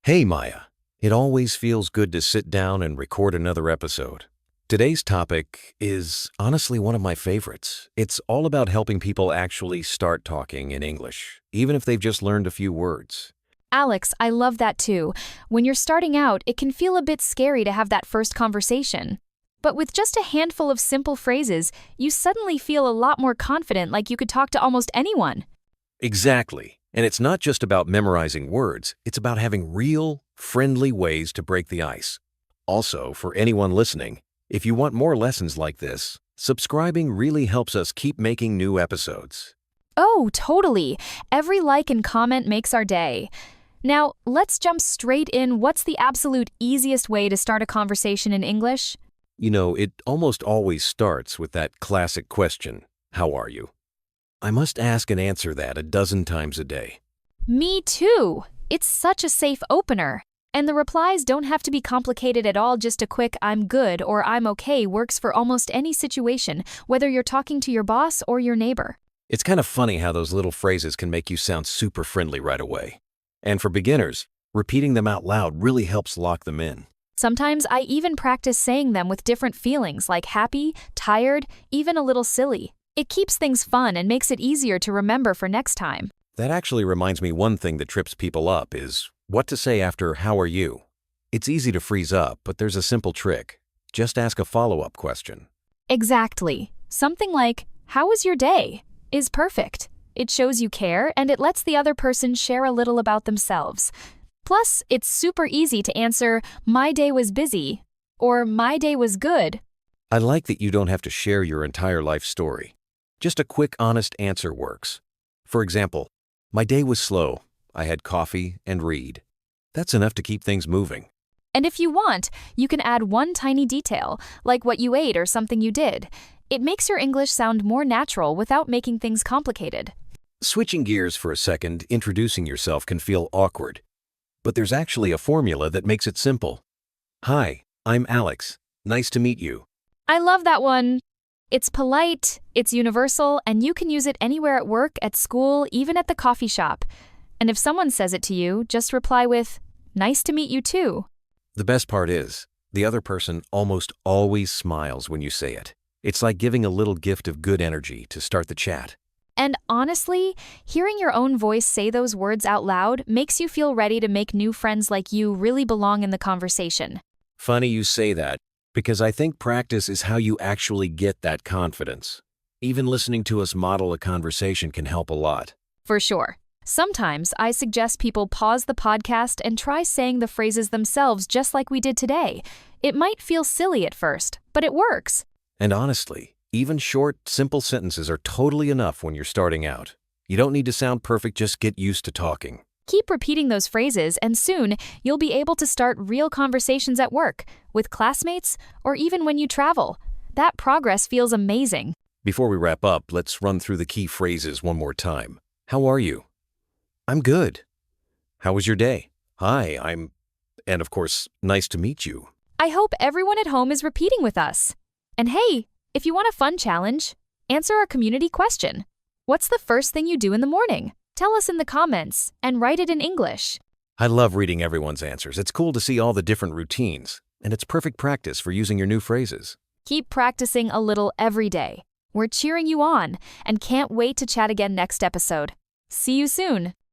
Hey Maya, it always feels good to sit down and record another episode. Today's topic is honestly one of my favorites. It's all about helping people actually start talking in English, even if they've just learned a few words. Alex, I love that too. When you're starting out, it can feel a bit scary to have that first conversation. But with just a handful of simple phrases, you suddenly feel a lot more confident, like you could talk to almost anyone. Exactly. And it's not just about memorizing words, it's about having real, friendly ways to break the ice. Also, for anyone listening, if you want more lessons like this, subscribing really helps us keep making new episodes. Oh, totally. Every like and comment makes our day. Now, let's jump straight in. What's the absolute easiest way to start a conversation in English? You know, it almost always starts with that classic question, how are you? I must ask and answer that a dozen times a day. Me too. It's such a safe opener. And the replies don't have to be complicated at all. Just a quick "I'm good" or "I'm okay" works for almost any situation, whether you're talking to your boss or your neighbor. It's kind of funny how those little phrases can make you sound super friendly right away. And for beginners, repeating them out loud really helps lock them in. Sometimes I even practice saying them with different feelings like happy, tired, even a little silly. It keeps things fun and makes it easier to remember for next time. That actually reminds me, one thing that trips people up is what to say after "how are you?" It's easy to freeze up, but there's a simple trick. Just ask a follow-up question. Exactly. Something like, "How was your day?" is perfect. It shows you care and it lets the other person share a little about themselves. Plus, it's super easy to answer, "My day was busy," or "My day was good." I like that you don't have to share your entire life story. Just a quick, honest answer works. For example, my day was slow. I had coffee and read. That's enough to keep things moving. And if you want, you can add one tiny detail, like what you ate or something you did. It makes your English sound more natural without making things complicated. Switching gears for a second, introducing yourself can feel awkward. But there's actually a formula that makes it simple. Hi, I'm Alex. Nice to meet you. I love that one. It's polite, it's universal, and you can use it anywhere at work, at school, even at the coffee shop. And if someone says it to you, just reply with, "Nice to meet you too." The best part is, the other person almost always smiles when you say it. It's like giving a little gift of good energy to start the chat. And honestly, hearing your own voice say those words out loud makes you feel ready to make new friends like you really belong in the conversation. Funny you say that, because I think practice is how you actually get that confidence. Even listening to us model a conversation can help a lot. For sure. Sometimes I suggest people pause the podcast and try saying the phrases themselves just like we did today. It might feel silly at first, but it works. And honestly, even short, simple sentences are totally enough when you're starting out. You don't need to sound perfect, just get used to talking. Keep repeating those phrases, and soon you'll be able to start real conversations at work, with classmates, or even when you travel. That progress feels amazing. Before we wrap up, let's run through the key phrases one more time. How are you? I'm good. How was your day? Hi, and of course, nice to meet you. I hope everyone at home is repeating with us. And hey, if you want a fun challenge, answer our community question. What's the first thing you do in the morning? Tell us in the comments and write it in English. I love reading everyone's answers. It's cool to see all the different routines, and it's perfect practice for using your new phrases. Keep practicing a little every day. We're cheering you on and can't wait to chat again next episode. See you soon.